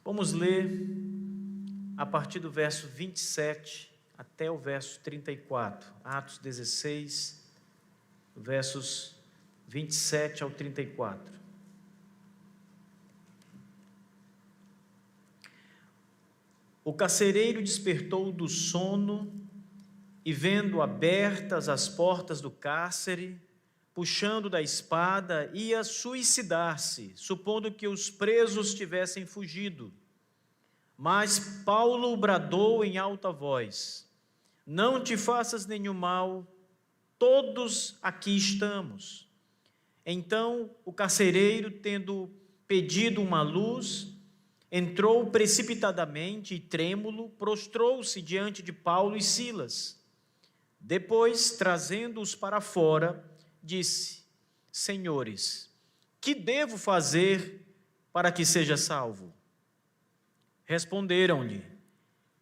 Vamos ler a partir do verso 27 até o verso 34, Atos 16, versos 27 ao 34. O carcereiro despertou do sono e, vendo abertas as portas do cárcere, puxando da espada, ia suicidar-se, supondo que os presos tivessem fugido. Mas Paulo bradou em alta voz: não te faças nenhum mal, todos aqui estamos. Então o carcereiro, tendo pedido uma luz, entrou precipitadamente e, trêmulo, prostrou-se diante de Paulo e Silas. Depois, trazendo-os para fora, disse: Senhores, que devo fazer para que seja salvo? Responderam-lhe: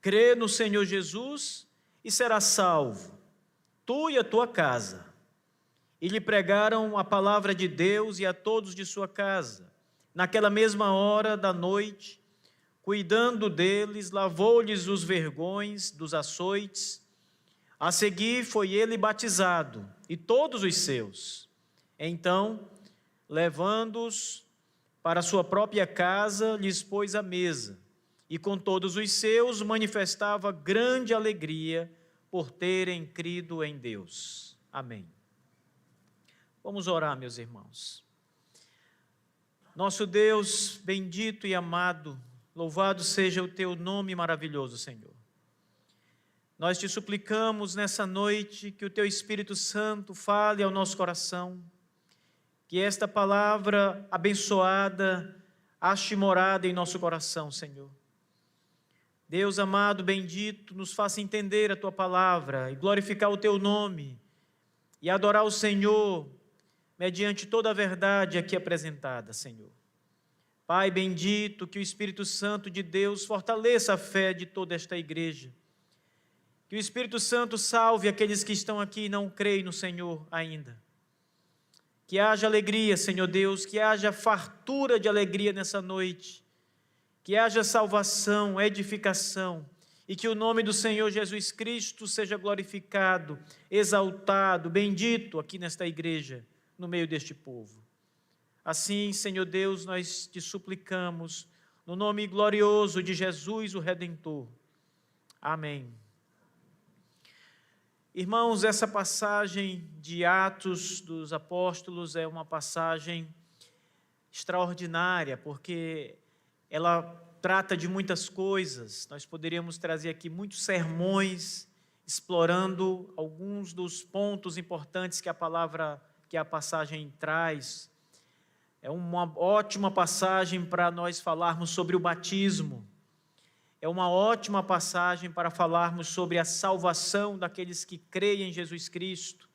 crê no Senhor Jesus e serás salvo, tu e a tua casa. E lhe pregaram a palavra de Deus e a todos de sua casa. Naquela mesma hora da noite, cuidando deles, lavou-lhes os vergões dos açoites. A seguir foi ele batizado, e todos os seus. Então, levando-os para sua própria casa, lhes pôs a mesa, e com todos os seus manifestava grande alegria por terem crido em Deus. Amém. Vamos orar, meus irmãos. Nosso Deus bendito e amado, louvado seja o teu nome maravilhoso, Senhor. Nós te suplicamos nessa noite que o teu Espírito Santo fale ao nosso coração, que esta palavra abençoada ache morada em nosso coração, Senhor. Deus amado, bendito, nos faça entender a tua palavra e glorificar o teu nome e adorar o Senhor mediante toda a verdade aqui apresentada, Senhor. Pai bendito, que o Espírito Santo de Deus fortaleça a fé de toda esta igreja. Que o Espírito Santo salve aqueles que estão aqui e não creem no Senhor ainda. Que haja alegria, Senhor Deus, que haja fartura de alegria nessa noite. Que haja salvação, edificação, e que o nome do Senhor Jesus Cristo seja glorificado, exaltado, bendito aqui nesta igreja, no meio deste povo. Assim, Senhor Deus, nós te suplicamos, no nome glorioso de Jesus, o Redentor. Amém. Irmãos, essa passagem de Atos dos Apóstolos é uma passagem extraordinária, porque ela trata de muitas coisas. Nós poderíamos trazer aqui muitos sermões, explorando alguns dos pontos importantes que a passagem traz. É uma ótima passagem para nós falarmos sobre o batismo. É uma ótima passagem para falarmos sobre a salvação daqueles que creem em Jesus Cristo.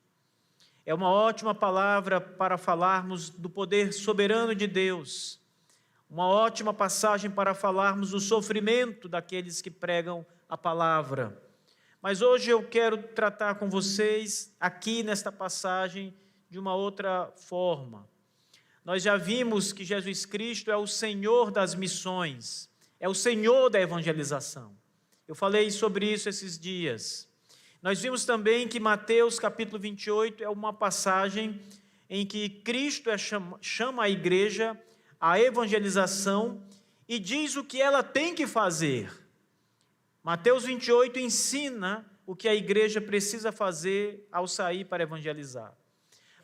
É uma ótima palavra para falarmos do poder soberano de Deus. Uma ótima passagem para falarmos do sofrimento daqueles que pregam a palavra. Mas hoje eu quero tratar com vocês, aqui nesta passagem, de uma outra forma. Nós já vimos que Jesus Cristo é o Senhor das missões. É o Senhor da evangelização. Eu falei sobre isso esses dias. Nós vimos também que Mateus capítulo 28 é uma passagem em que Cristo chama a igreja à evangelização e diz o que ela tem que fazer. Mateus 28 ensina o que a igreja precisa fazer ao sair para evangelizar.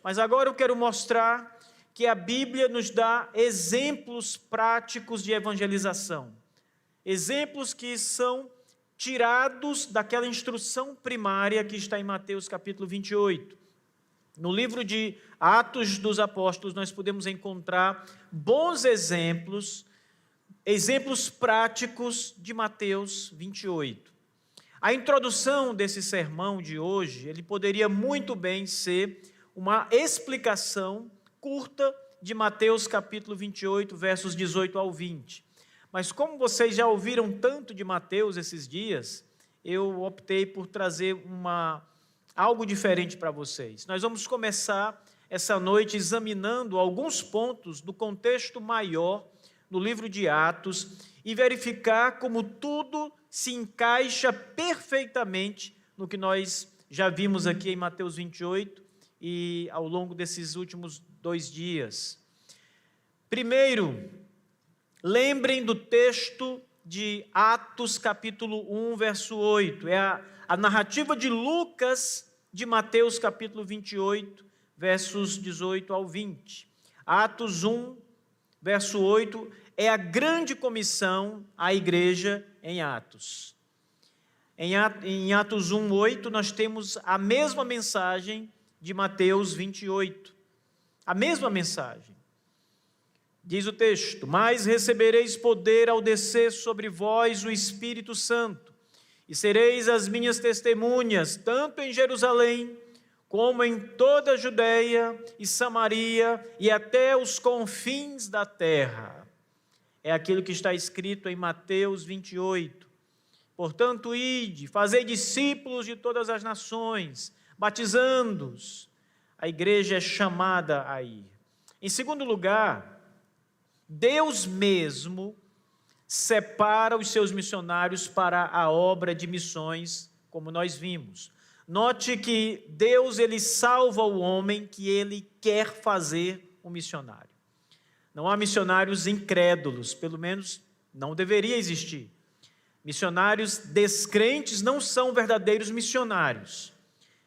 Mas agora eu quero mostrar que a Bíblia nos dá exemplos práticos de evangelização. Exemplos que são tirados daquela instrução primária que está em Mateus capítulo 28. No livro de Atos dos Apóstolos, nós podemos encontrar bons exemplos práticos de Mateus 28. A introdução desse sermão de hoje, ele poderia muito bem ser uma explicação curta de Mateus capítulo 28, versos 18 ao 20. Mas como vocês já ouviram tanto de Mateus esses dias, eu optei por trazer algo diferente para vocês. Nós vamos começar essa noite examinando alguns pontos do contexto maior no livro de Atos e verificar como tudo se encaixa perfeitamente no que nós já vimos aqui em Mateus 28 e ao longo desses últimos 2 dias. Primeiro, lembrem do texto de Atos capítulo 1, verso 8. É a narrativa de Lucas de Mateus capítulo 28, versos 18 ao 20. Atos 1, verso 8, é a grande comissão à igreja em Atos. Em Atos 1, 8, nós temos a mesma mensagem de Mateus 28. A mesma mensagem. Diz o texto: mas recebereis poder ao descer sobre vós o Espírito Santo, e sereis as minhas testemunhas, tanto em Jerusalém, como em toda a Judeia e Samaria, e até os confins da terra. É aquilo que está escrito em Mateus 28. Portanto, ide, fazei discípulos de todas as nações, batizando-os. A igreja é chamada a ir. Em segundo lugar, Deus mesmo separa os seus missionários para a obra de missões, como nós vimos. Note que Deus, ele salva o homem que ele quer fazer um missionário. Não há missionários incrédulos, pelo menos não deveria existir. Missionários descrentes não são verdadeiros missionários.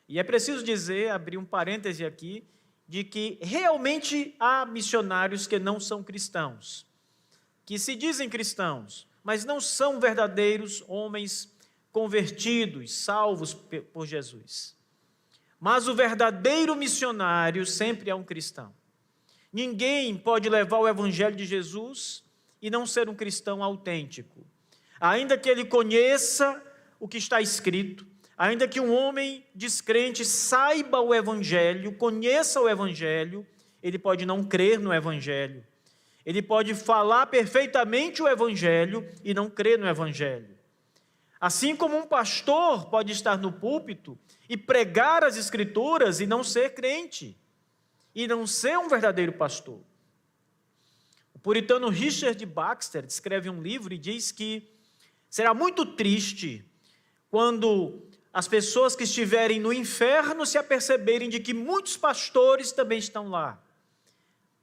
E é preciso dizer, abrir um parêntese aqui, de que realmente há missionários que não são cristãos, que se dizem cristãos, mas não são verdadeiros homens convertidos, salvos por Jesus. Mas o verdadeiro missionário sempre é um cristão. Ninguém pode levar o evangelho de Jesus e não ser um cristão autêntico. Ainda que ele conheça o que está escrito, ainda que um homem descrente saiba o evangelho, conheça o evangelho, ele pode não crer no evangelho. Ele pode falar perfeitamente o evangelho e não crer no evangelho. Assim como um pastor pode estar no púlpito e pregar as escrituras e não ser crente, e não ser um verdadeiro pastor. O puritano Richard Baxter escreve um livro e diz que será muito triste quando as pessoas que estiverem no inferno se aperceberem de que muitos pastores também estão lá.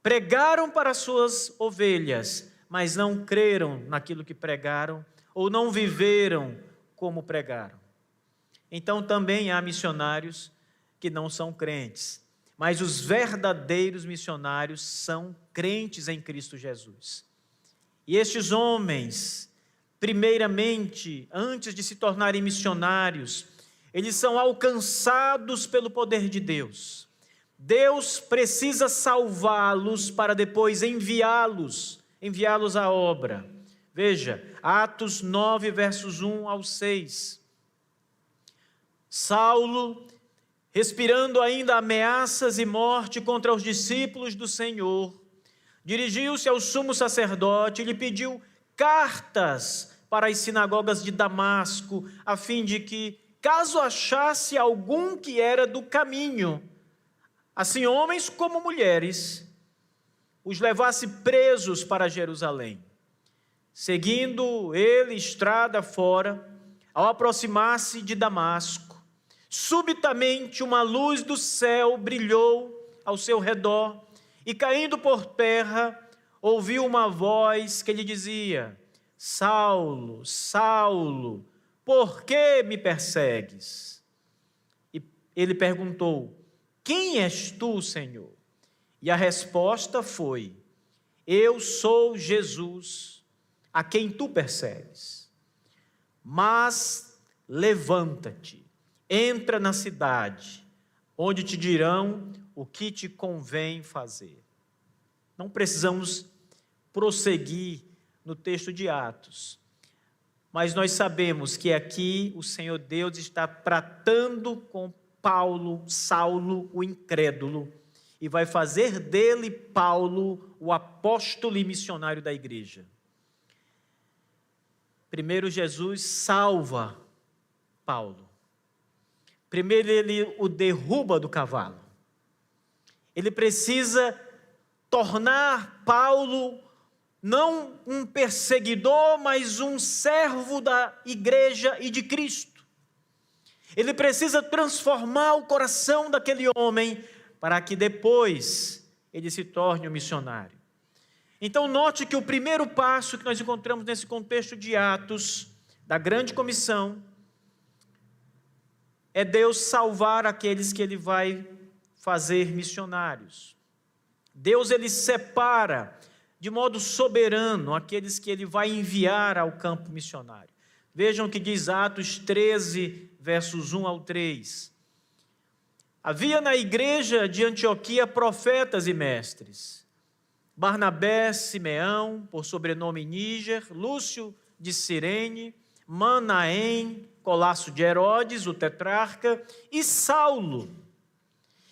Pregaram para as suas ovelhas, mas não creram naquilo que pregaram, ou não viveram como pregaram. Então também há missionários que não são crentes, mas os verdadeiros missionários são crentes em Cristo Jesus. E estes homens, primeiramente, antes de se tornarem missionários, eles são alcançados pelo poder de Deus. Deus precisa salvá-los para depois enviá-los à obra. Veja, Atos 9, versos 1 ao 6. Saulo, respirando ainda ameaças e morte contra os discípulos do Senhor, dirigiu-se ao sumo sacerdote e lhe pediu cartas para as sinagogas de Damasco, a fim de que, caso achasse algum que era do caminho, assim homens como mulheres, os levasse presos para Jerusalém. Seguindo ele estrada fora, ao aproximar-se de Damasco, subitamente uma luz do céu brilhou ao seu redor e, caindo por terra, ouviu uma voz que lhe dizia: Saulo, Saulo, por que me persegues? E ele perguntou: quem és tu, Senhor? E a resposta foi: eu sou Jesus, a quem tu persegues. Mas levanta-te, entra na cidade, onde te dirão o que te convém fazer. Não precisamos prosseguir no texto de Atos, mas nós sabemos que aqui o Senhor Deus está tratando com Saulo, o incrédulo, e vai fazer dele, Paulo, o apóstolo e missionário da igreja. Primeiro, Jesus salva Paulo. Primeiro, ele o derruba do cavalo. Ele precisa tornar Paulo não um perseguidor, mas um servo da igreja e de Cristo. Ele precisa transformar o coração daquele homem para que depois ele se torne um missionário. Então note que o primeiro passo que nós encontramos nesse contexto de Atos, da grande comissão, é Deus salvar aqueles que Ele vai fazer missionários. Deus, Ele separa de modo soberano aqueles que Ele vai enviar ao campo missionário. Vejam o que diz Atos 13, versos 1 ao 3. Havia na igreja de Antioquia profetas e mestres: Barnabé, Simeão, por sobrenome Níger, Lúcio de Cirene, Manaém, Colasso de Herodes, o tetrarca, e Saulo.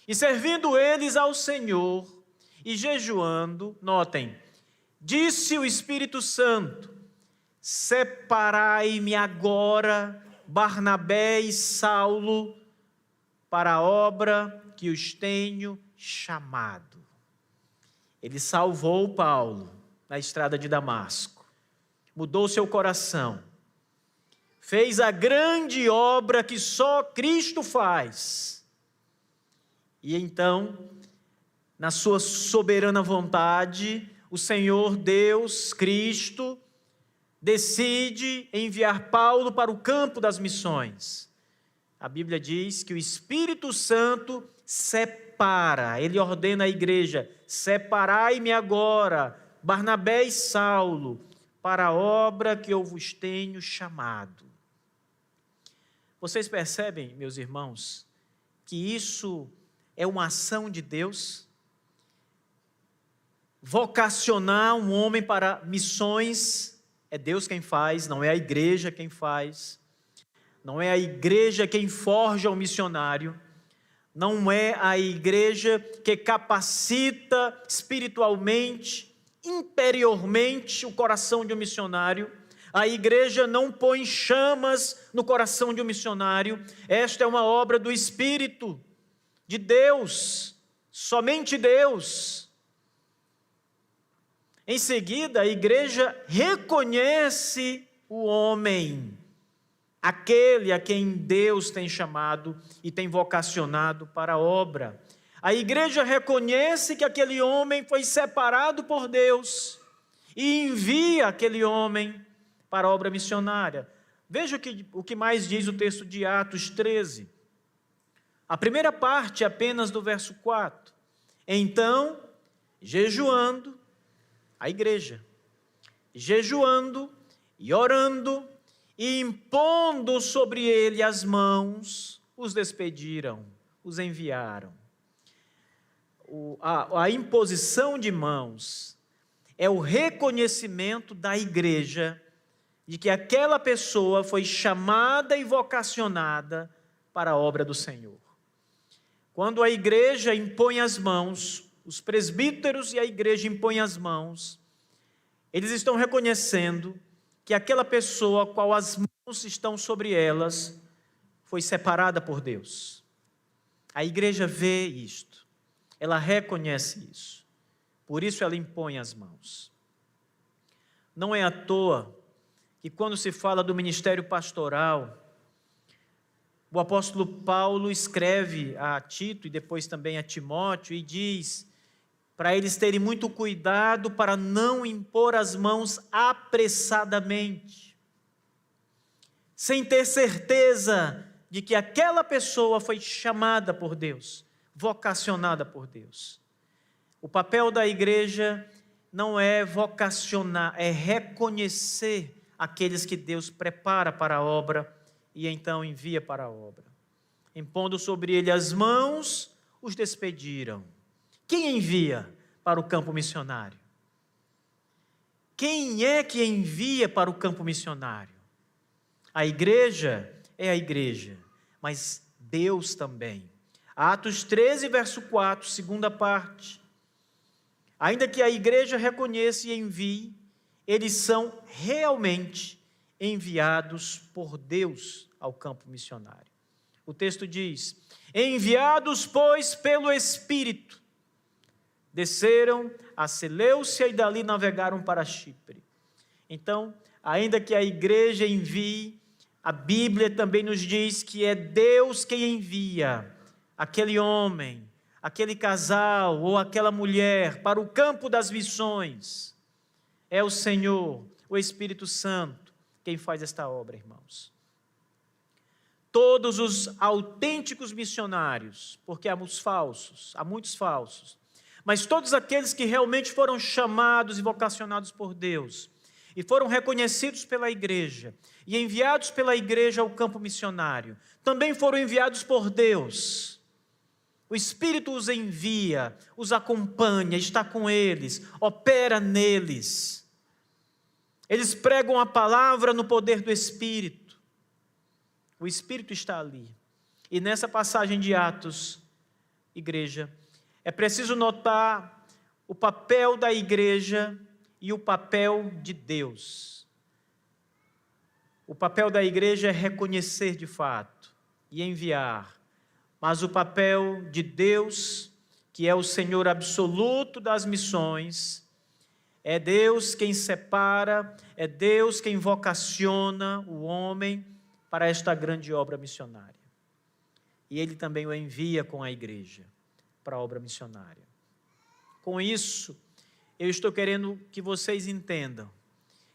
E servindo eles ao Senhor e jejuando, notem, disse o Espírito Santo: separai-me agora Barnabé e Saulo para a obra que os tenho chamado. Ele salvou Paulo na estrada de Damasco, mudou seu coração, fez a grande obra que só Cristo faz. E então, na sua soberana vontade, o Senhor Deus, Cristo, decide enviar Paulo para o campo das missões. A Bíblia diz que o Espírito Santo separa, ele ordena à igreja: separai-me agora, Barnabé e Saulo, para a obra que eu vos tenho chamado. Vocês percebem, meus irmãos, que isso é uma ação de Deus? Vocacionar um homem para missões é Deus quem faz, não é a igreja quem faz. Não é a igreja quem forja o missionário. Não é a igreja que capacita espiritualmente, interiormente o coração de um missionário. A igreja não põe chamas no coração de um missionário. Esta é uma obra do Espírito de Deus, somente Deus. Em seguida, a igreja reconhece o homem, aquele a quem Deus tem chamado e tem vocacionado para a obra. A igreja reconhece que aquele homem foi separado por Deus e envia aquele homem para a obra missionária. Veja o que mais diz o texto de Atos 13. A primeira parte apenas do verso 4. Então, jejuando, a igreja, jejuando e orando, e impondo sobre ele as mãos, os despediram, os enviaram. A imposição de mãos é o reconhecimento da igreja de que aquela pessoa foi chamada e vocacionada para a obra do Senhor. Quando a igreja impõe as mãos, os presbíteros e a igreja impõem as mãos, eles estão reconhecendo que aquela pessoa a qual as mãos estão sobre elas foi separada por Deus. A igreja vê isto, ela reconhece isso, por isso ela impõe as mãos. Não é à toa que quando se fala do ministério pastoral, o apóstolo Paulo escreve a Tito e depois também a Timóteo e diz para eles terem muito cuidado para não impor as mãos apressadamente, sem ter certeza de que aquela pessoa foi chamada por Deus, vocacionada por Deus. O papel da igreja não é vocacionar, é reconhecer aqueles que Deus prepara para a obra e então envia para a obra. Impondo sobre ele as mãos, os despediram. Quem envia para o campo missionário? Quem é que envia para o campo missionário? A igreja é a igreja, mas Deus também. Atos 13, verso 4, segunda parte. Ainda que a igreja reconheça e envie, eles são realmente enviados por Deus ao campo missionário. O texto diz: enviados, pois, pelo Espírito, Desceram a Seleucia e dali navegaram para Chipre. Então, ainda que a igreja envie, a Bíblia também nos diz que é Deus quem envia aquele homem, aquele casal ou aquela mulher para o campo das missões. É o Senhor, o Espírito Santo, quem faz esta obra, irmãos. Todos os autênticos missionários, porque há muitos falsos, mas todos aqueles que realmente foram chamados e vocacionados por Deus, e foram reconhecidos pela igreja, e enviados pela igreja ao campo missionário, também foram enviados por Deus. O Espírito os envia, os acompanha, está com eles, opera neles. Eles pregam a palavra no poder do Espírito. O Espírito está ali. E nessa passagem de Atos, igreja, é preciso notar o papel da igreja e o papel de Deus. O papel da igreja é reconhecer de fato e enviar, mas o papel de Deus, que é o Senhor absoluto das missões, é Deus quem separa, é Deus quem vocaciona o homem para esta grande obra missionária. E Ele também o envia com a igreja para a obra missionária. Com isso, eu estou querendo que vocês entendam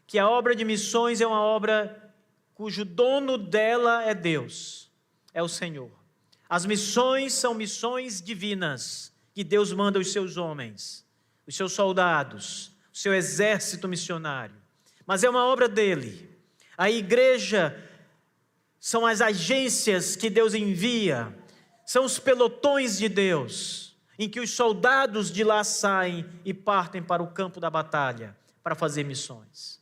que a obra de missões é uma obra cujo dono dela é Deus, é o Senhor. As missões são missões divinas, que Deus manda aos seus homens, os seus soldados, o seu exército missionário. Mas é uma obra dele. A igreja são as agências que Deus envia, são os pelotões de Deus, em que os soldados de lá saem e partem para o campo da batalha para fazer missões.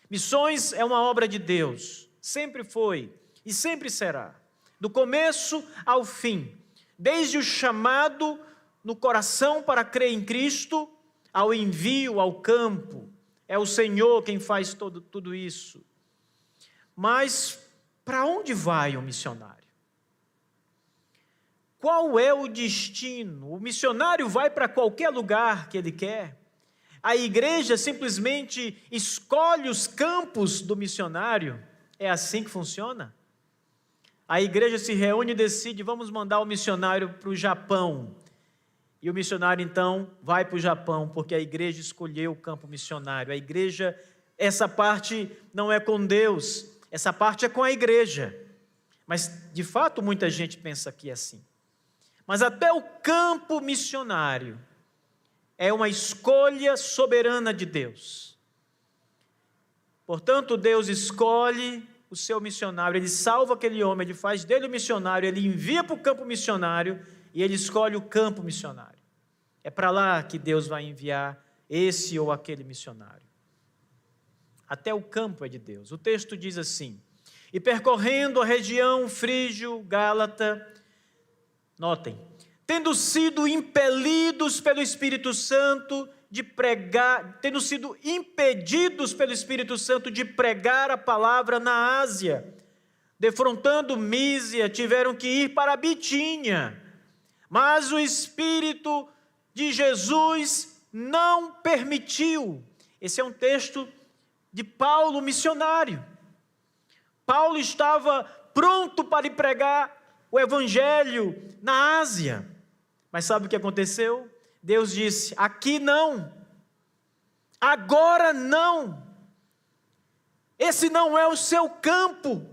Missões é uma obra de Deus, sempre foi e sempre será, do começo ao fim, desde o chamado no coração para crer em Cristo, ao envio ao campo. É o Senhor quem faz tudo isso. Mas para onde vai o missionário? Qual é o destino? O missionário vai para qualquer lugar que ele quer? A igreja simplesmente escolhe os campos do missionário? É assim que funciona? A igreja se reúne e decide, vamos mandar o missionário para o Japão. E o missionário então vai para o Japão, porque a igreja escolheu o campo missionário. A igreja, essa parte não é com Deus, essa parte é com a igreja. Mas de fato muita gente pensa que é assim. Mas até o campo missionário é uma escolha soberana de Deus. Portanto, Deus escolhe o seu missionário, Ele salva aquele homem, Ele faz dele o missionário, Ele envia para o campo missionário e Ele escolhe o campo missionário. É para lá que Deus vai enviar esse ou aquele missionário. Até o campo é de Deus. O texto diz assim: e percorrendo a região frígio-gálata, notem, tendo sido impelidos pelo Espírito Santo de pregar, tendo sido impedidos pelo Espírito Santo de pregar a palavra na Ásia, defrontando Mísia, tiveram que ir para Bitínia, mas o Espírito de Jesus não permitiu. Esse é um texto de Paulo, missionário. Paulo estava pronto para ir pregar o Evangelho na Ásia, mas sabe o que aconteceu? Deus disse, aqui não, agora não, esse não é o seu campo,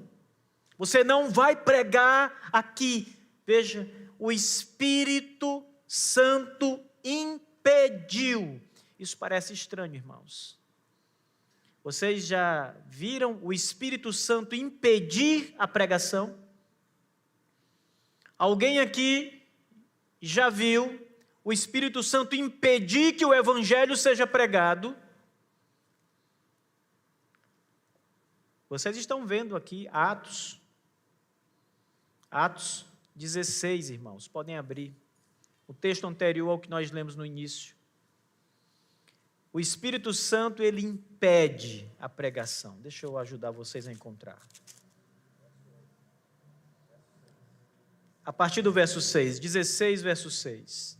você não vai pregar aqui. Veja, o Espírito Santo impediu. Isso parece estranho, irmãos. Vocês já viram o Espírito Santo impedir a pregação? Alguém aqui já viu o Espírito Santo impedir que o Evangelho seja pregado? Vocês estão vendo aqui Atos 16, irmãos, podem abrir. O texto anterior ao que nós lemos no início. O Espírito Santo, ele impede a pregação. Deixa eu ajudar vocês a encontrar. A partir do verso 6, 16, verso 6.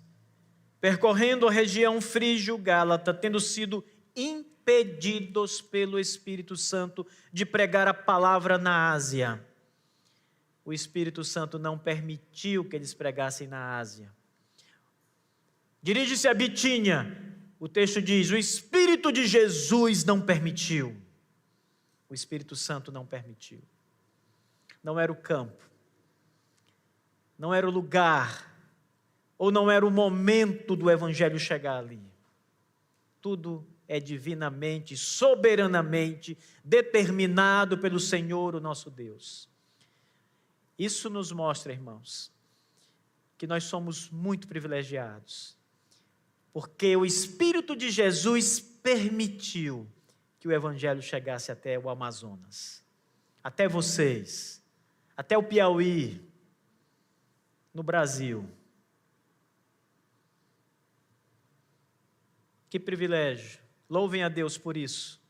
percorrendo a região frígio-gálata, tendo sido impedidos pelo Espírito Santo de pregar a palavra na Ásia. O Espírito Santo não permitiu que eles pregassem na Ásia. Dirige-se a Bitínia. O texto diz: o Espírito de Jesus não permitiu. O Espírito Santo não permitiu. Não era o campo, não era o lugar, ou não era o momento do Evangelho chegar ali. Tudo é divinamente, soberanamente determinado pelo Senhor, o nosso Deus. Isso nos mostra, irmãos, que nós somos muito privilegiados, porque o Espírito de Jesus permitiu que o Evangelho chegasse até o Amazonas, até vocês, até o Piauí, no Brasil. Que privilégio, louvem a Deus por isso.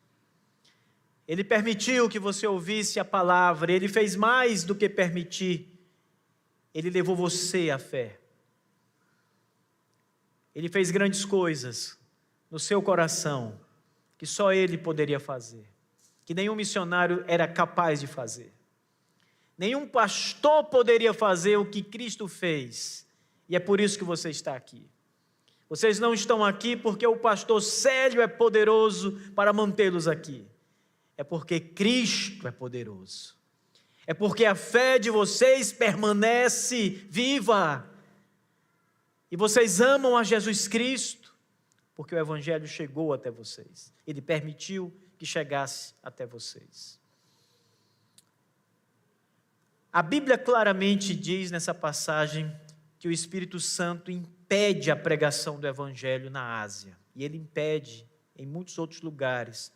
Ele permitiu que você ouvisse a palavra, Ele fez mais do que permitir, Ele levou você à fé. Ele fez grandes coisas no seu coração, que só Ele poderia fazer, que nenhum missionário era capaz de fazer. Nenhum pastor poderia fazer o que Cristo fez, e é por isso que você está aqui. Vocês não estão aqui porque o pastor Célio é poderoso para mantê-los aqui. É porque Cristo é poderoso. É porque a fé de vocês permanece viva. E vocês amam a Jesus Cristo, porque o Evangelho chegou até vocês. Ele permitiu que chegasse até vocês. A Bíblia claramente diz nessa passagem que o Espírito Santo impede a pregação do Evangelho na Ásia. E ele impede em muitos outros lugares,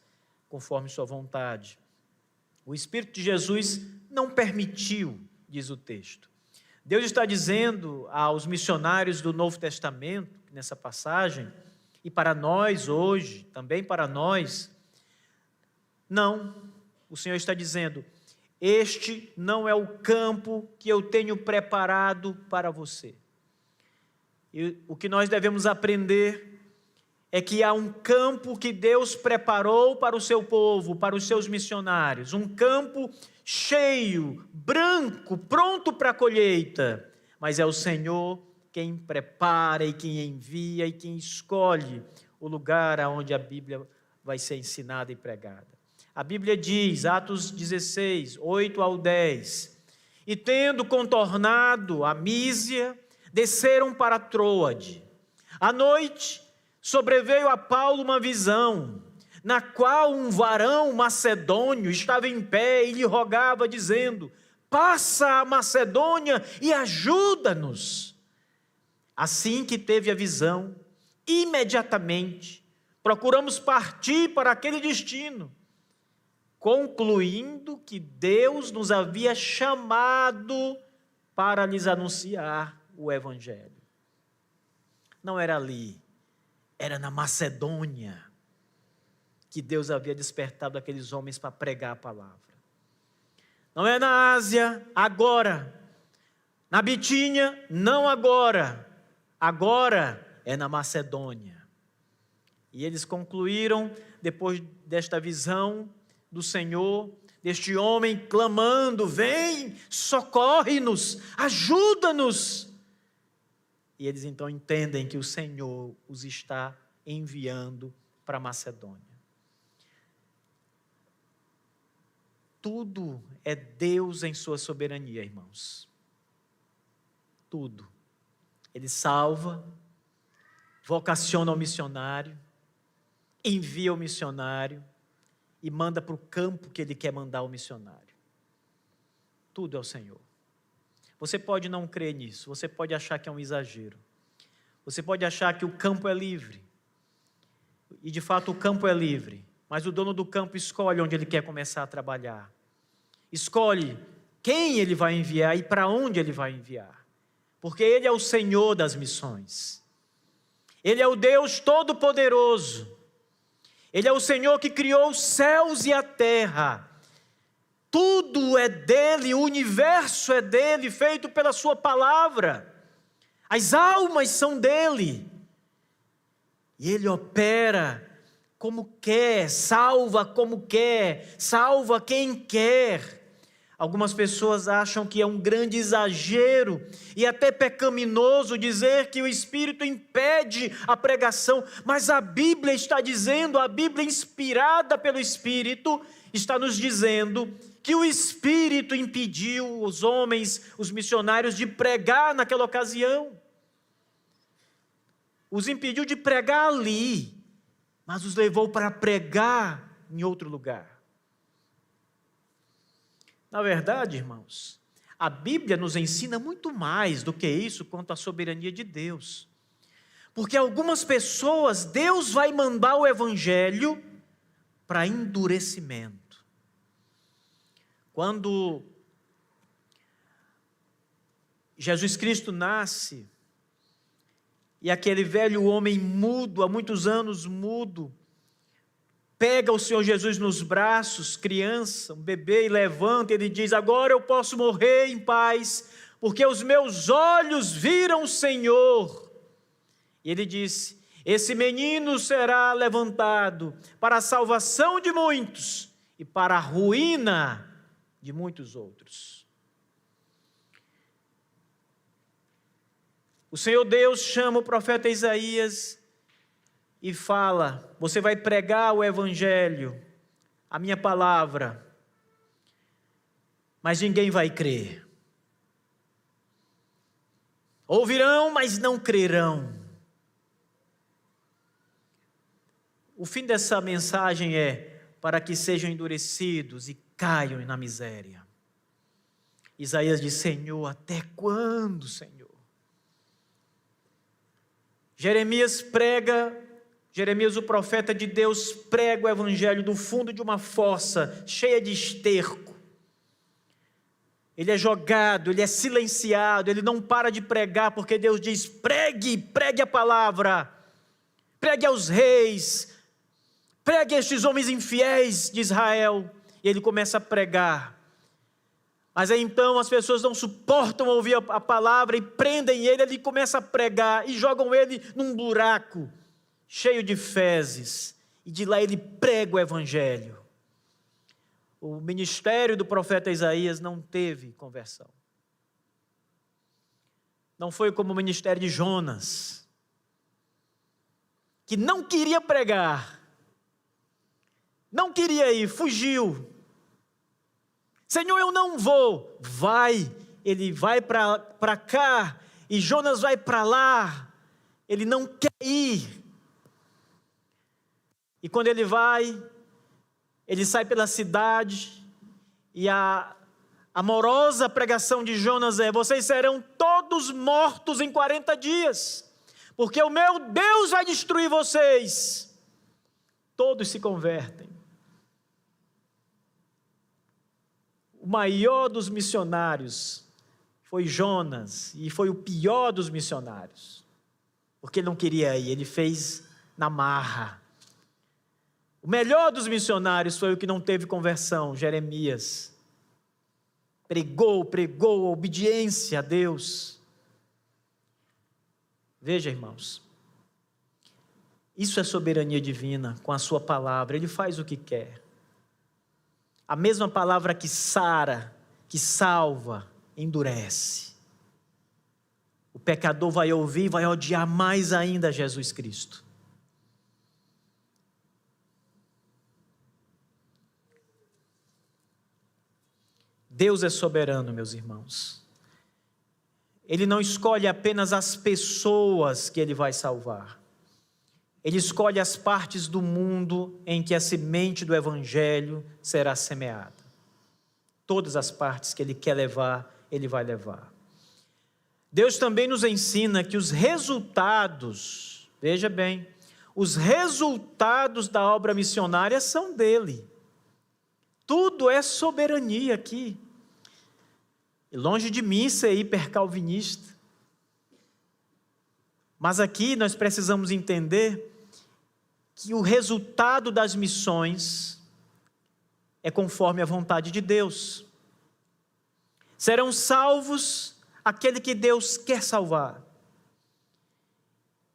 conforme sua vontade. O Espírito de Jesus não permitiu, diz o texto. Deus está dizendo aos missionários do Novo Testamento, nessa passagem, e para nós hoje, também para nós, não, o Senhor está dizendo: este não é o campo que eu tenho preparado para você. E o que nós devemos aprender é que há um campo que Deus preparou para o seu povo, para os seus missionários, um campo cheio, branco, pronto para a colheita, mas é o Senhor quem prepara e quem envia e quem escolhe o lugar onde a Bíblia vai ser ensinada e pregada. A Bíblia diz, Atos 16, 8 ao 10, e tendo contornado a Mísia, desceram para Troade. À noite, sobreveio a Paulo uma visão, na qual um varão macedônio estava em pé e lhe rogava, dizendo: passa a Macedônia e ajuda-nos. Assim que teve a visão, imediatamente procuramos partir para aquele destino, concluindo que Deus nos havia chamado para lhes anunciar o Evangelho. Não era ali, era na Macedônia que Deus havia despertado aqueles homens para pregar a palavra. Não é na Ásia, agora. Na Bitínia, não agora. Agora é na Macedônia. E eles concluíram, depois desta visão do Senhor, deste homem clamando: vem, socorre-nos, ajuda-nos. E eles então entendem que o Senhor os está enviando para a Macedônia. Tudo é Deus em sua soberania, irmãos. Tudo. Ele salva, vocaciona o missionário, envia o missionário e manda para o campo que Ele quer mandar o missionário. Tudo é o Senhor. Você pode não crer nisso, você pode achar que é um exagero. Você pode achar que o campo é livre. E de fato o campo é livre. Mas o dono do campo escolhe onde ele quer começar a trabalhar. Escolhe quem ele vai enviar e para onde ele vai enviar. Porque Ele é o Senhor das missões. Ele é o Deus Todo-Poderoso. Ele é o Senhor que criou os céus e a terra. Tudo é dele, o universo é dele, feito pela sua palavra. As almas são dele. E Ele opera como quer, salva como quer, salva quem quer. Algumas pessoas acham que é um grande exagero e até pecaminoso dizer que o Espírito impede a pregação, mas a Bíblia está dizendo, a Bíblia inspirada pelo Espírito, está nos dizendo que o Espírito impediu os homens, os missionários, de pregar naquela ocasião. Os impediu de pregar ali, mas os levou para pregar em outro lugar. Na verdade, irmãos, a Bíblia nos ensina muito mais do que isso quanto à soberania de Deus. Porque algumas pessoas, Deus vai mandar o Evangelho para endurecimento. Quando Jesus Cristo nasce, e aquele velho homem mudo, há muitos anos mudo, pega o Senhor Jesus nos braços, criança, um bebê, e levanta, e ele diz: agora eu posso morrer em paz, porque os meus olhos viram o Senhor. E ele disse: esse menino será levantado para a salvação de muitos e para a ruína de muitos outros. O Senhor Deus chama o profeta Isaías e fala: você vai pregar o Evangelho, a minha palavra, mas ninguém vai crer. Ouvirão, mas não crerão. O fim dessa mensagem é para que sejam endurecidos e caiam na miséria. Isaías diz: Senhor, até quando, Senhor? Jeremias, o profeta de Deus, prega o Evangelho do fundo de uma fossa cheia de esterco. Ele é jogado, ele é silenciado, ele não para de pregar, porque Deus diz: pregue a palavra, pregue aos reis, pregue a estes homens infiéis de Israel. E ele começa a pregar. Mas aí então as pessoas não suportam ouvir a palavra e prendem ele começa a pregar e jogam ele num buraco cheio de fezes. E de lá ele prega o Evangelho. O ministério do profeta Isaías não teve conversão. Não foi como o ministério de Jonas, que não queria pregar, não queria ir, fugiu. Senhor, eu não vou. Vai, ele vai para cá, e Jonas vai para lá, ele não quer ir. E quando ele vai, ele sai pela cidade, e a amorosa pregação de Jonas é: vocês serão todos mortos em 40 dias, porque o meu Deus vai destruir vocês. Todos se convertem. O maior dos missionários foi Jonas, e foi o pior dos missionários, porque ele não queria ir, ele fez na marra. O melhor dos missionários foi o que não teve conversão, Jeremias. Pregou a obediência a Deus. Veja, irmãos, isso é soberania divina com a sua palavra, ele faz o que quer. A mesma palavra que sara, que salva, endurece. O pecador vai ouvir e vai odiar mais ainda Jesus Cristo. Deus é soberano, meus irmãos. Ele não escolhe apenas as pessoas que Ele vai salvar. Ele escolhe as partes do mundo em que a semente do Evangelho será semeada. Todas as partes que Ele quer levar, Ele vai levar. Deus também nos ensina que os resultados, veja bem, os resultados da obra missionária são dEle. Tudo é soberania aqui. E longe de mim ser hipercalvinista. Mas aqui nós precisamos entender que o resultado das missões é conforme a vontade de Deus. Serão salvos aquele que Deus quer salvar.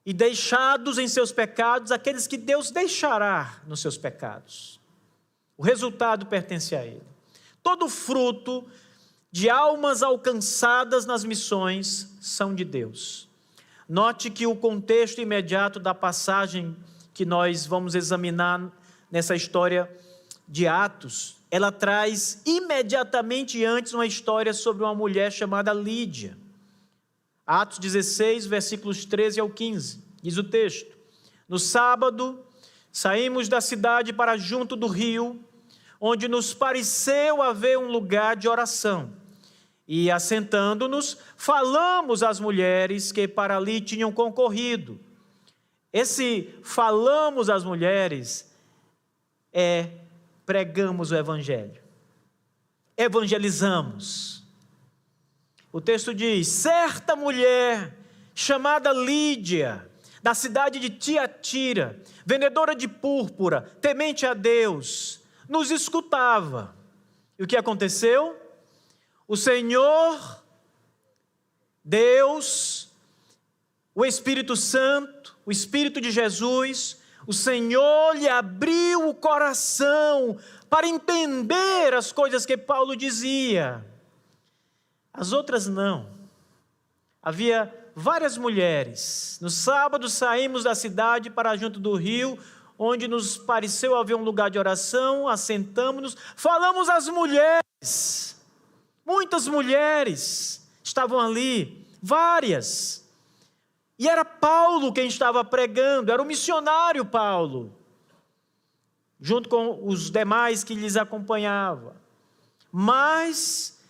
e deixados em seus pecados aqueles que Deus deixará nos seus pecados. O resultado pertence a Ele. Todo fruto de almas alcançadas nas missões são de Deus. Note que o contexto imediato da passagem que nós vamos examinar nessa história de Atos, ela traz imediatamente antes uma história sobre uma mulher chamada Lídia. Atos 16, versículos 13 ao 15, diz o texto: no sábado, saímos da cidade para junto do rio, onde nos pareceu haver um lugar de oração. E, assentando-nos, falamos às mulheres que para ali tinham concorrido. Esse falamos às mulheres pregamos o evangelho. Evangelizamos. O texto diz: certa mulher chamada Lídia, da cidade de Tiatira, vendedora de púrpura, temente a Deus, nos escutava. E o que aconteceu? O Senhor, Deus, o Espírito Santo, o Espírito de Jesus, o Senhor lhe abriu o coração para entender as coisas que Paulo dizia. As outras não. Havia várias mulheres. No sábado saímos da cidade para junto do rio, onde nos pareceu haver um lugar de oração, assentamos-nos, falamos às mulheres. Muitas mulheres estavam ali, várias. E era Paulo quem estava pregando, era o missionário Paulo, junto com os demais que lhes acompanhavam. Mas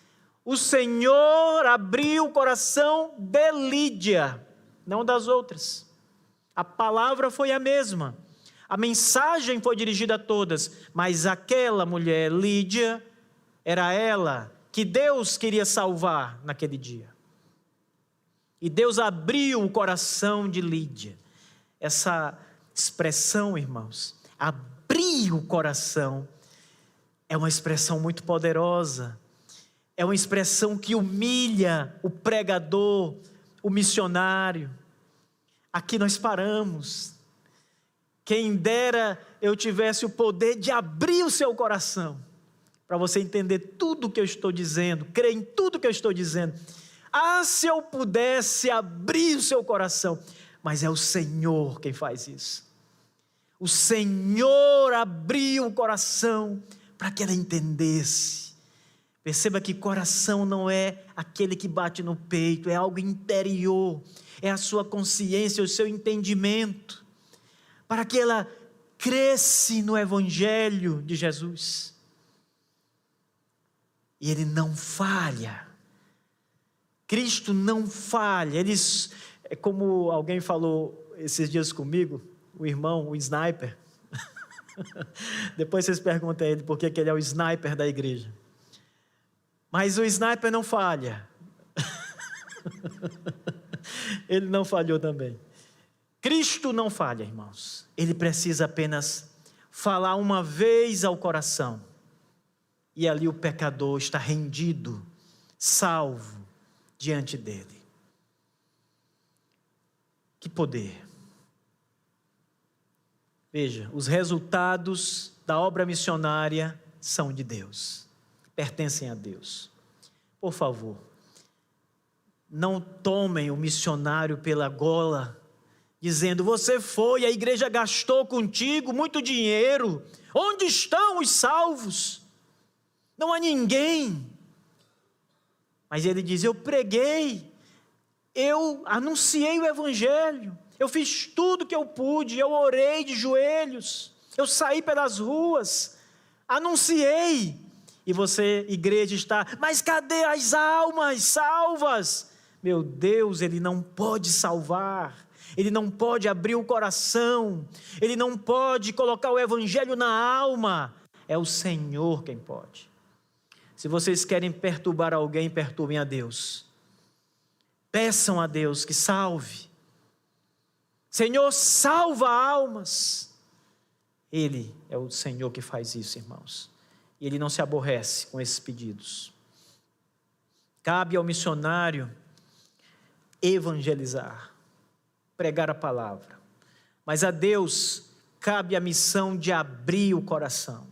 o Senhor abriu o coração de Lídia, não das outras. A palavra foi a mesma, a mensagem foi dirigida a todas, mas aquela mulher, Lídia, era ela que Deus queria salvar naquele dia. E Deus abriu o coração de Lídia. Essa expressão, irmãos, abrir o coração, é uma expressão muito poderosa. É uma expressão que humilha o pregador, o missionário. Aqui nós paramos. Quem dera eu tivesse o poder de abrir o seu coração, para você entender tudo o que eu estou dizendo, crer em tudo o que eu estou dizendo. Ah, se eu pudesse abrir o seu coração, mas é o Senhor quem faz isso. O Senhor abriu o coração para que ela entendesse. Perceba que coração não é aquele que bate no peito, é algo interior, é a sua consciência, o seu entendimento, para que ela cresça no Evangelho de Jesus. E Ele não falha. Cristo não falha. Eles, como alguém falou esses dias comigo, o irmão, o sniper. Depois vocês perguntam a ele por que ele é o sniper da igreja. Mas o sniper não falha. Ele não falhou também. Cristo não falha, irmãos. Ele precisa apenas falar uma vez ao coração. E ali o pecador está rendido, salvo diante dele. Que poder. Veja, os resultados da obra missionária são de Deus, pertencem a Deus. Por favor, não tomem o missionário pela gola, dizendo: você foi, a igreja gastou contigo muito dinheiro, onde estão os salvos? Não há ninguém. Mas ele diz: eu preguei, eu anunciei o evangelho, eu fiz tudo que eu pude, eu orei de joelhos, eu saí pelas ruas, anunciei. E você, igreja, está: mas cadê as almas salvas? Meu Deus, Ele não pode salvar, Ele não pode abrir o coração, Ele não pode colocar o evangelho na alma, é o Senhor quem pode. Se vocês querem perturbar alguém, perturbem a Deus. Peçam a Deus que salve. Senhor, salva almas. Ele é o Senhor que faz isso, irmãos. E Ele não se aborrece com esses pedidos. Cabe ao missionário evangelizar. pregar a palavra. Mas a Deus cabe a missão de abrir o coração,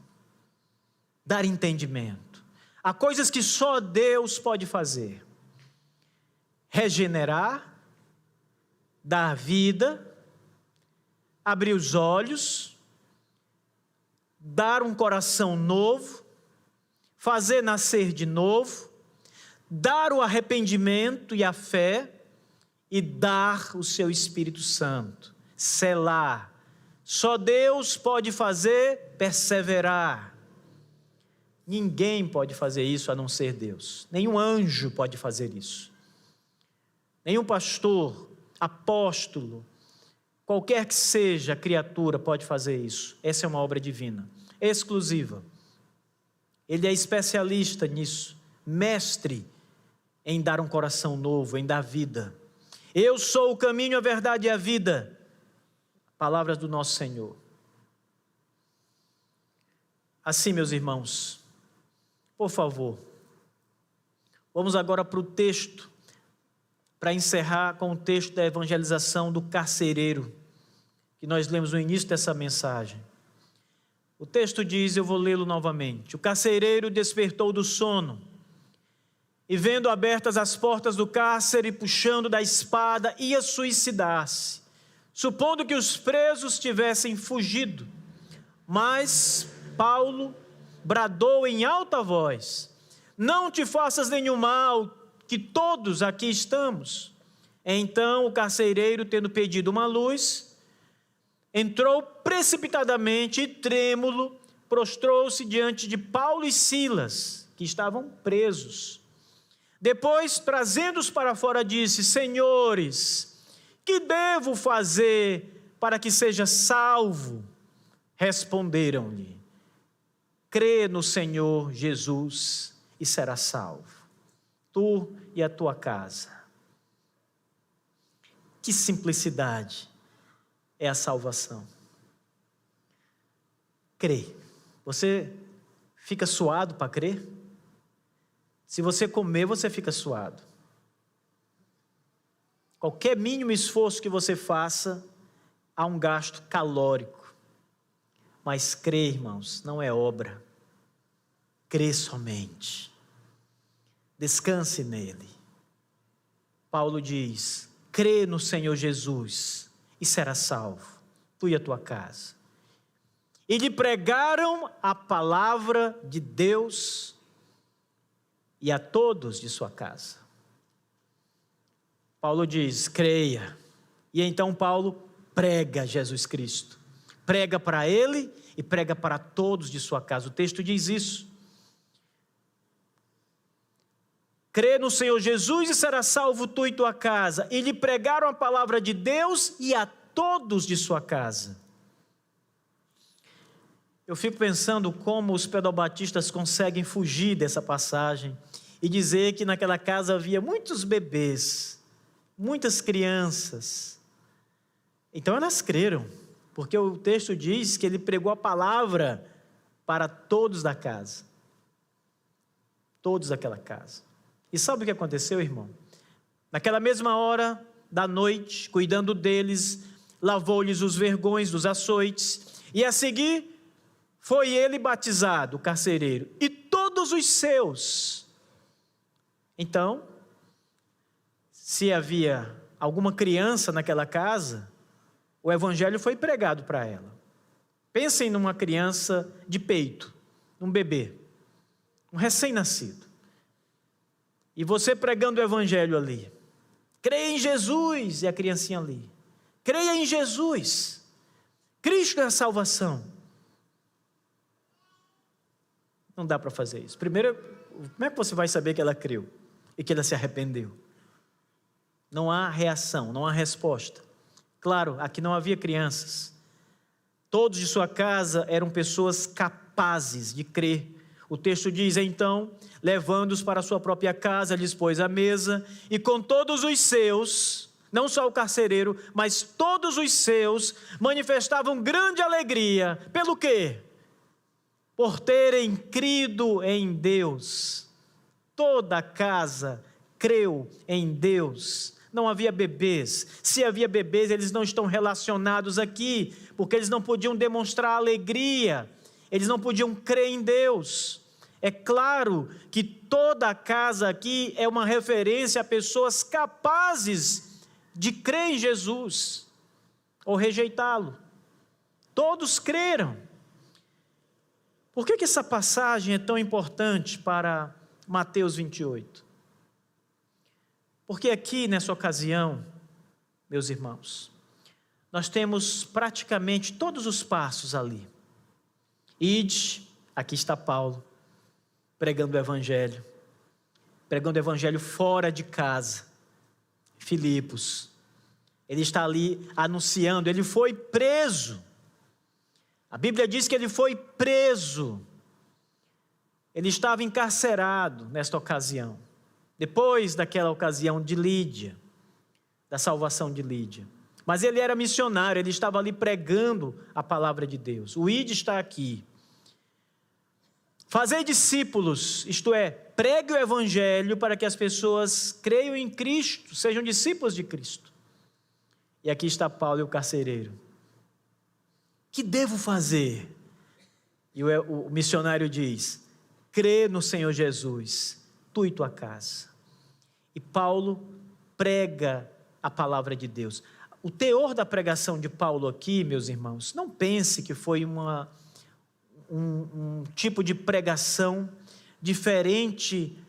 dar entendimento. Há coisas que só Deus pode fazer: regenerar, dar vida, abrir os olhos, dar um coração novo, fazer nascer de novo, dar o arrependimento e a fé e dar o seu Espírito Santo, selar. Só Deus pode fazer perseverar. Ninguém pode fazer isso a não ser Deus. Nenhum anjo pode fazer isso. Nenhum pastor, apóstolo, qualquer que seja a criatura pode fazer isso. Essa é uma obra divina, exclusiva. Ele é especialista nisso, mestre em dar um coração novo, em dar vida. Eu sou o caminho, a verdade e a vida. Palavras do nosso Senhor. Assim, meus irmãos, por favor, vamos agora para o texto, para encerrar com o texto da evangelização do carcereiro, que nós lemos no início dessa mensagem. O texto diz, eu vou lê-lo novamente: o carcereiro despertou do sono, e vendo abertas as portas do cárcere, puxando da espada, ia suicidar-se, supondo que os presos tivessem fugido. Mas Paulo bradou em alta voz: não te faças nenhum mal, que todos aqui estamos. Então o carcereiro, tendo pedido uma luz, entrou precipitadamente e trêmulo, prostrou-se diante de Paulo e Silas, que estavam presos. Depois, trazendo-os para fora, disse: senhores, que devo fazer para que seja salvo? Responderam-lhe: crê no Senhor Jesus e serás salvo, tu e a tua casa. Que simplicidade é a salvação. Crê. Você fica suado para crer? Se você comer, você fica suado. Qualquer mínimo esforço que você faça, há um gasto calórico. Mas crer, irmãos, não é obra. Crê somente. Descanse nele. Paulo diz: crê no Senhor Jesus e serás salvo, tu e a tua casa. E lhe pregaram a palavra de Deus e a todos de sua casa. Paulo diz: creia. E então Paulo prega Jesus Cristo. Prega para ele e prega para todos de sua casa. O texto diz isso. Crê no Senhor Jesus e será salvo tu e tua casa. E lhe pregaram a palavra de Deus e a todos de sua casa. Eu fico pensando como os pedobatistas conseguem fugir dessa passagem e dizer que naquela casa havia muitos bebês, muitas crianças. Então elas creram, porque o texto diz que ele pregou a palavra para todos da casa. Todos daquela casa. E sabe o que aconteceu, irmão? Naquela mesma hora da noite, cuidando deles, lavou-lhes os vergões dos açoites, e a seguir foi ele batizado, o carcereiro, e todos os seus. Então, se havia alguma criança naquela casa, o evangelho foi pregado para ela. Pensem numa criança de peito, um bebê, um recém-nascido. E você pregando o evangelho ali. Creia em Jesus, e a criancinha ali. Creia em Jesus. Cristo é a salvação. Não dá para fazer isso. Primeiro, como é que você vai saber que ela creu e que ela se arrependeu? Não há reação, não há resposta. Claro, aqui não havia crianças. Todos de sua casa eram pessoas capazes de crer. O texto diz, então, levando-os para a sua própria casa, lhes pôs a mesa, e com todos os seus, não só o carcereiro, mas todos os seus, manifestavam grande alegria. Pelo quê? Por terem crido em Deus. Toda a casa creu em Deus, não havia bebês. Se havia bebês, eles não estão relacionados aqui, porque eles não podiam demonstrar alegria, eles não podiam crer em Deus. É claro que toda a casa aqui é uma referência a pessoas capazes de crer em Jesus ou rejeitá-lo. Todos creram. Por que essa passagem é tão importante para Mateus 28? Porque aqui, nessa ocasião, meus irmãos, nós temos praticamente todos os passos ali. Ide, aqui está Paulo, pregando o evangelho fora de casa. Filipos, ele está ali anunciando, ele foi preso. A Bíblia diz que ele foi preso. Ele estava encarcerado nesta ocasião. Depois daquela ocasião de Lídia, da salvação de Lídia. Mas ele era missionário, ele estava ali pregando a palavra de Deus. O ide está aqui. Fazei discípulos, isto é, pregue o evangelho para que as pessoas creiam em Cristo, sejam discípulos de Cristo. E aqui está Paulo e o carcereiro. Que devo fazer? E o missionário diz: crê no Senhor Jesus, tu e tua casa. E Paulo prega a palavra de Deus. O teor da pregação de Paulo aqui, meus irmãos, não pense que foi um tipo de pregação diferente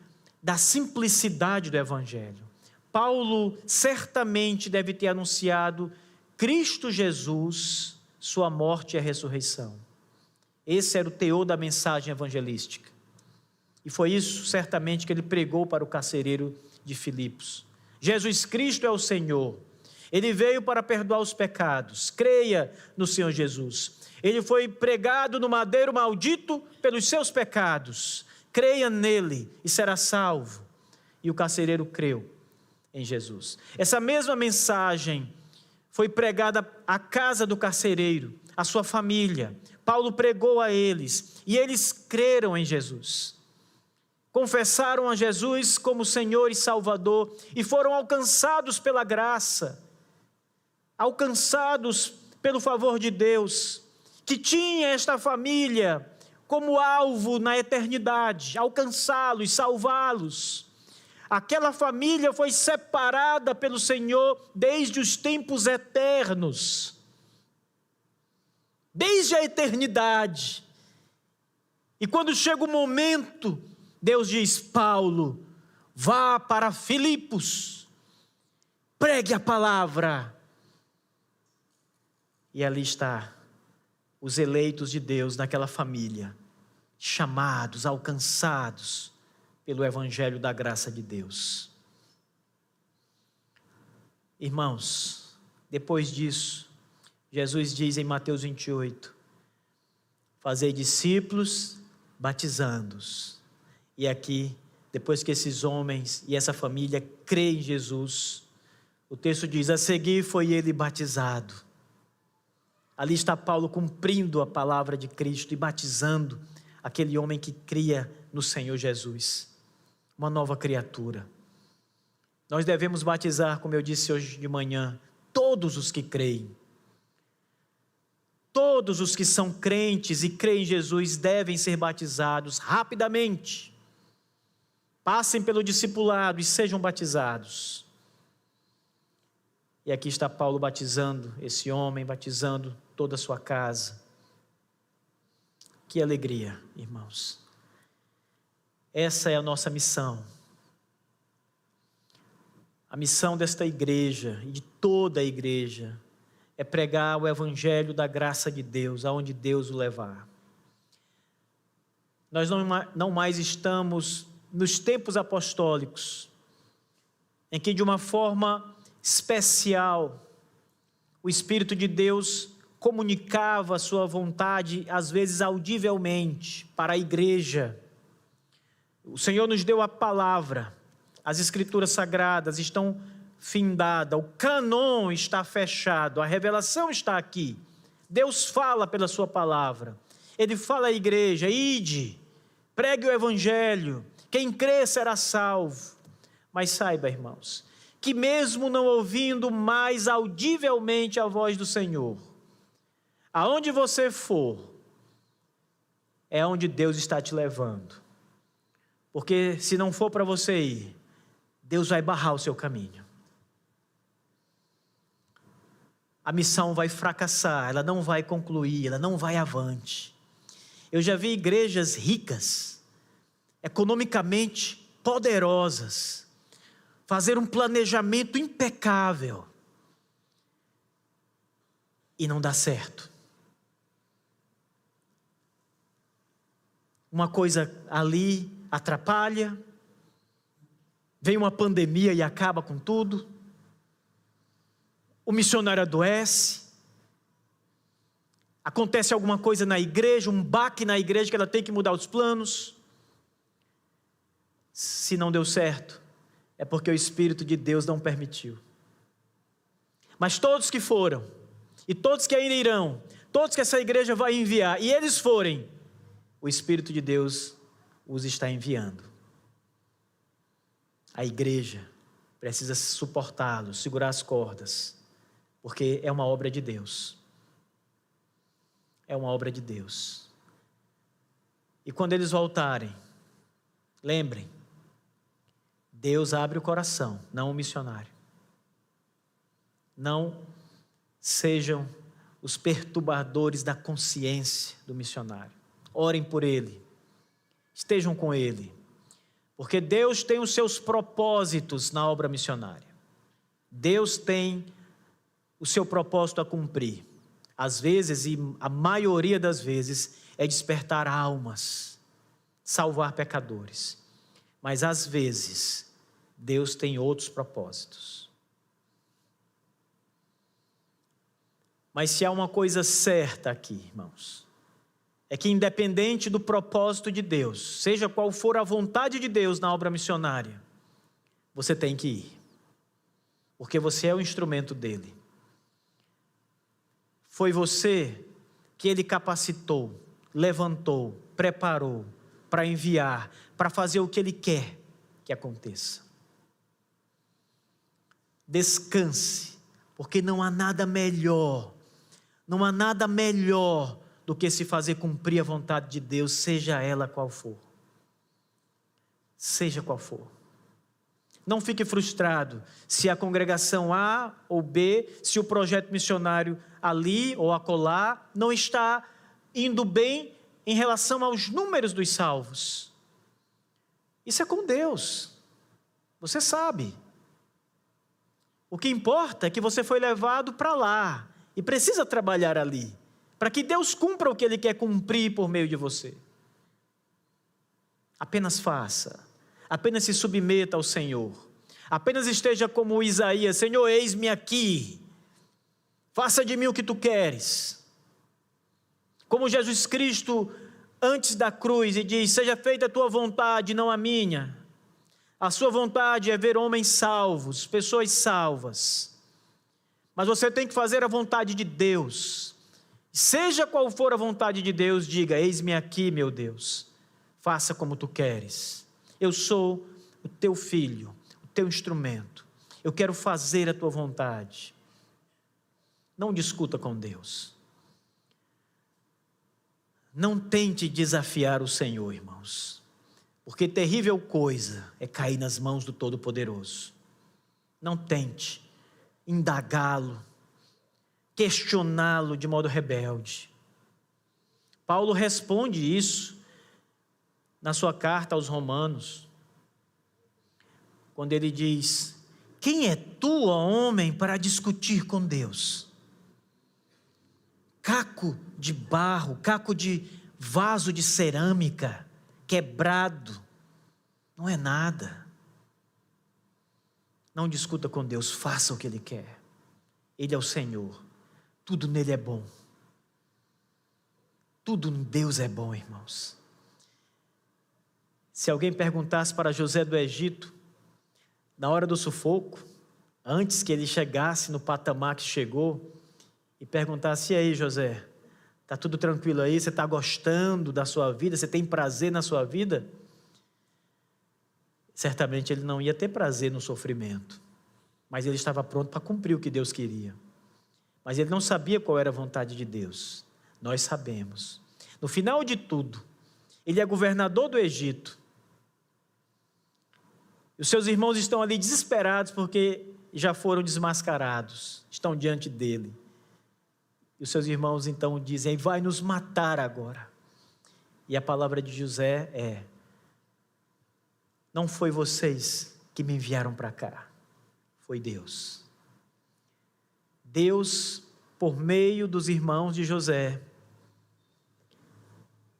da simplicidade do evangelho. Paulo certamente deve ter anunciado Cristo Jesus, sua morte e a ressurreição. Esse era o teor da mensagem evangelística. E foi isso certamente que ele pregou para o carcereiro de Filipos. Jesus Cristo é o Senhor. Ele veio para perdoar os pecados. Creia no Senhor Jesus. Ele foi pregado no madeiro maldito pelos seus pecados. Creia nele e será salvo. E o carcereiro creu em Jesus. Essa mesma mensagem foi pregada à casa do carcereiro, à sua família. Paulo pregou a eles e eles creram em Jesus. Confessaram a Jesus como Senhor e Salvador e foram alcançados pela graça, alcançados pelo favor de Deus, que tinha esta família como alvo na eternidade, alcançá-los, salvá-los. Aquela família foi separada pelo Senhor desde os tempos eternos, desde a eternidade. E quando chega o momento, Deus diz: Paulo, vá para Filipos, pregue a palavra. E ali está os eleitos de Deus naquela família, chamados, alcançados pelo evangelho da graça de Deus. Irmãos, depois disso, Jesus diz em Mateus 28, fazei discípulos, batizando-os. E aqui, depois que esses homens e essa família creem em Jesus, o texto diz: a seguir foi ele batizado. Ali está Paulo cumprindo a palavra de Cristo e batizando aquele homem que cria no Senhor Jesus, uma nova criatura. Nós devemos batizar, como eu disse hoje de manhã, todos os que creem. Todos os que são crentes e creem em Jesus devem ser batizados rapidamente. Passem pelo discipulado e sejam batizados. E aqui está Paulo batizando esse homem, batizando toda a sua casa. Que alegria, irmãos. Essa é a nossa missão. A missão desta igreja e de toda a igreja é pregar o evangelho da graça de Deus, aonde Deus o levar. Nós não mais estamos nos tempos apostólicos, em que de uma forma especial o Espírito de Deus comunicava a sua vontade, às vezes audivelmente, para a igreja. O Senhor nos deu a palavra, as Escrituras Sagradas estão findadas, o cânon está fechado, a revelação está aqui. Deus fala pela sua palavra, Ele fala à igreja: ide, pregue o evangelho, quem crê será salvo. Mas saiba, irmãos, que mesmo não ouvindo mais audivelmente a voz do Senhor, aonde você for, é onde Deus está te levando. Porque se não for para você ir, Deus vai barrar o seu caminho. A missão vai fracassar, ela não vai concluir, ela não vai avante. Eu já vi igrejas ricas, economicamente poderosas, fazer um planejamento impecável e não dá certo. Uma coisa ali atrapalha, vem uma pandemia e acaba com tudo, o missionário adoece, acontece alguma coisa na igreja, um baque na igreja que ela tem que mudar os planos. Se não deu certo, é porque o Espírito de Deus não permitiu. Mas todos que foram, e todos que ainda irão, todos que essa igreja vai enviar, e eles forem, o Espírito de Deus os está enviando. A igreja precisa suportá-los, segurar as cordas, porque é uma obra de Deus. É uma obra de Deus. E quando eles voltarem, lembrem, Deus abre o coração, não o missionário. Não sejam os perturbadores da consciência do missionário. Orem por ele, estejam com ele, porque Deus tem os seus propósitos na obra missionária. Deus tem o seu propósito a cumprir. Às vezes, e a maioria das vezes, é despertar almas, salvar pecadores. Mas às vezes, Deus tem outros propósitos. Mas se há uma coisa certa aqui, irmãos, é que independente do propósito de Deus, seja qual for a vontade de Deus na obra missionária, você tem que ir, porque você é o instrumento dele. Foi você que ele capacitou, levantou, preparou para enviar, para fazer o que ele quer que aconteça. Descanse, porque não há nada melhor do que se fazer cumprir a vontade de Deus, seja ela qual for. Seja qual for. Não fique frustrado se a congregação A ou B, se o projeto missionário ali ou acolá não está indo bem em relação aos números dos salvos. Isso é com Deus. Você sabe. O que importa é que você foi levado para lá e precisa trabalhar ali, para que Deus cumpra o que Ele quer cumprir por meio de você. Apenas faça, apenas se submeta ao Senhor, apenas esteja como Isaías: Senhor, eis-me aqui, faça de mim o que tu queres. Como Jesus Cristo antes da cruz e diz: seja feita a tua vontade, não a minha. A sua vontade é ver homens salvos, pessoas salvas, mas você tem que fazer a vontade de Deus. Seja qual for a vontade de Deus, diga: eis-me aqui, meu Deus, faça como tu queres. Eu sou o teu filho, o teu instrumento, eu quero fazer a tua vontade. Não discuta com Deus. Não tente desafiar o Senhor, irmãos, porque terrível coisa é cair nas mãos do Todo-Poderoso. Não tente indagá-lo, questioná-lo de modo rebelde. Paulo responde isso na sua carta aos Romanos, quando ele diz: quem é tu, ó homem, para discutir com Deus? Caco de barro, caco de vaso de cerâmica, quebrado, não é nada. Não discuta com Deus, faça o que Ele quer. Ele é o Senhor, tudo nele é bom. Tudo em Deus é bom, irmãos. Se alguém perguntasse para José do Egito, na hora do sufoco, antes que ele chegasse no patamar que chegou, e perguntasse: e aí, José, está tudo tranquilo aí? Você está gostando da sua vida? Você tem prazer na sua vida? Certamente ele não ia ter prazer no sofrimento. mas ele estava pronto para cumprir o que Deus queria. Mas ele não sabia qual era a vontade de Deus. Nós sabemos. No final de tudo, ele é governador do Egito. E os seus irmãos estão ali desesperados porque já foram desmascarados, estão diante dele. E os seus irmãos então dizem: vai nos matar agora. E a palavra de José é: não foi vocês que me enviaram para cá, foi Deus. Deus, por meio dos irmãos de José,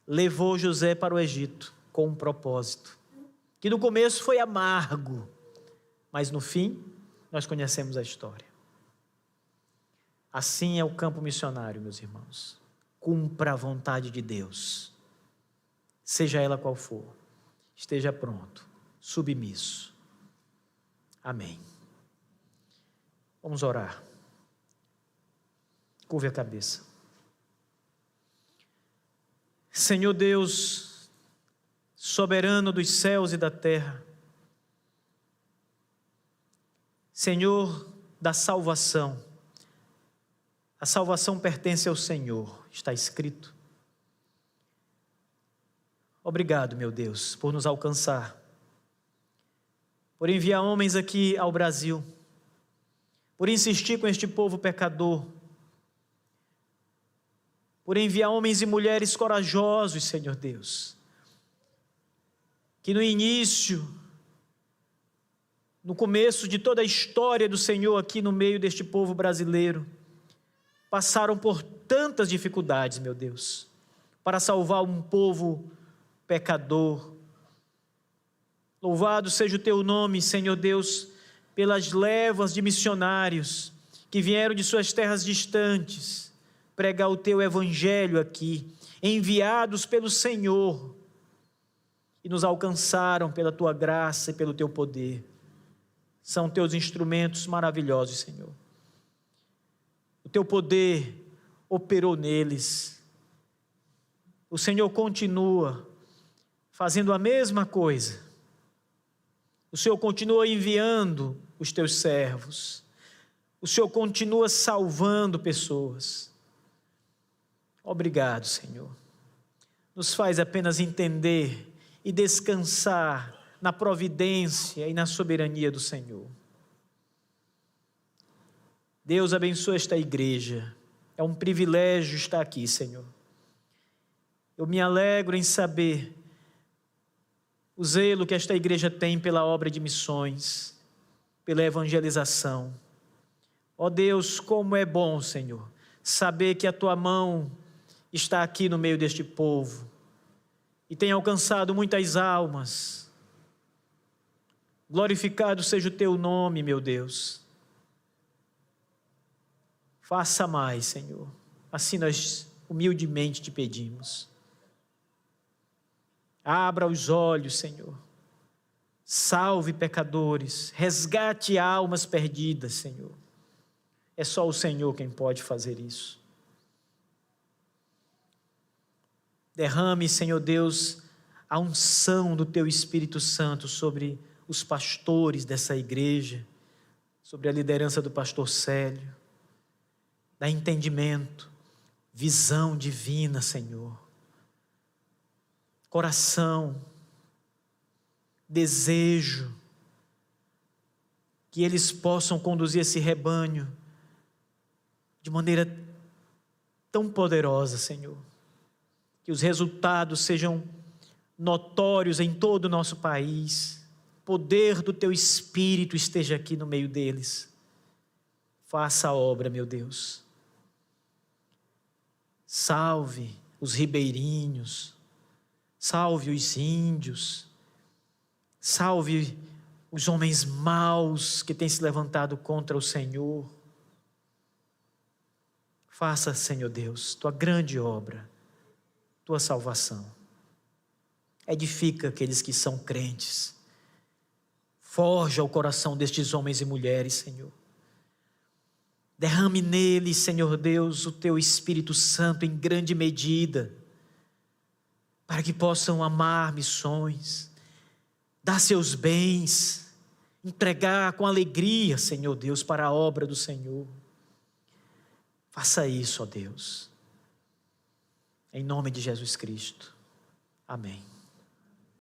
levou José para o Egito com um propósito, que no começo foi amargo, mas no fim nós conhecemos a história. Assim é o campo missionário, meus irmãos. Cumpra a vontade de Deus, seja ela qual for, esteja pronto, submisso. Amém. Vamos orar. Curve a cabeça. Senhor Deus, soberano dos céus e da terra, Senhor da salvação, a salvação pertence ao Senhor, está escrito. Obrigado, meu Deus, por nos alcançar, por enviar homens aqui ao Brasil, por insistir com este povo pecador, por enviar homens e mulheres corajosos, Senhor Deus, que no início, no começo de toda a história do Senhor aqui no meio deste povo brasileiro, passaram por tantas dificuldades, meu Deus, para salvar um povo pecador. Louvado seja o teu nome, Senhor Deus, pelas levas de missionários que vieram de suas terras distantes pregar o teu evangelho aqui, enviados pelo Senhor, e nos alcançaram pela tua graça e pelo teu poder. São teus instrumentos maravilhosos, Senhor. O teu poder operou neles. O Senhor continua fazendo a mesma coisa. O Senhor continua enviando os teus servos. O Senhor continua salvando pessoas. Obrigado, Senhor. Nos faz apenas entender e descansar na providência e na soberania do Senhor. Deus abençoe esta igreja. É um privilégio estar aqui, Senhor. Eu me alegro em saber o zelo que esta igreja tem pela obra de missões, pela evangelização. Ó Deus, como é bom, Senhor, saber que a tua mão está aqui no meio deste povo e tem alcançado muitas almas. Glorificado seja o teu nome, meu Deus. Faça mais, Senhor. Assim nós humildemente te pedimos. Abra os olhos, Senhor. Salve pecadores. Resgate almas perdidas, Senhor. É só o Senhor quem pode fazer isso. Derrame, Senhor Deus, a unção do teu Espírito Santo sobre os pastores dessa igreja, sobre a liderança do pastor Célio. Dá entendimento, visão divina, Senhor. Coração, desejo, que eles possam conduzir esse rebanho de maneira tão poderosa, Senhor. Que os resultados sejam notórios em todo o nosso país. O poder do teu Espírito esteja aqui no meio deles. Faça a obra, meu Deus. Salve os ribeirinhos. Salve os índios. Salve os homens maus que têm se levantado contra o Senhor. Faça, Senhor Deus, tua grande obra, tua salvação. Edifica aqueles que são crentes. Forja o coração destes homens e mulheres, Senhor. Derrame neles, Senhor Deus, o teu Espírito Santo em grande medida, para que possam amar missões, dar seus bens, entregar com alegria, Senhor Deus, para a obra do Senhor. Faça isso, ó Deus, em nome de Jesus Cristo. Amém.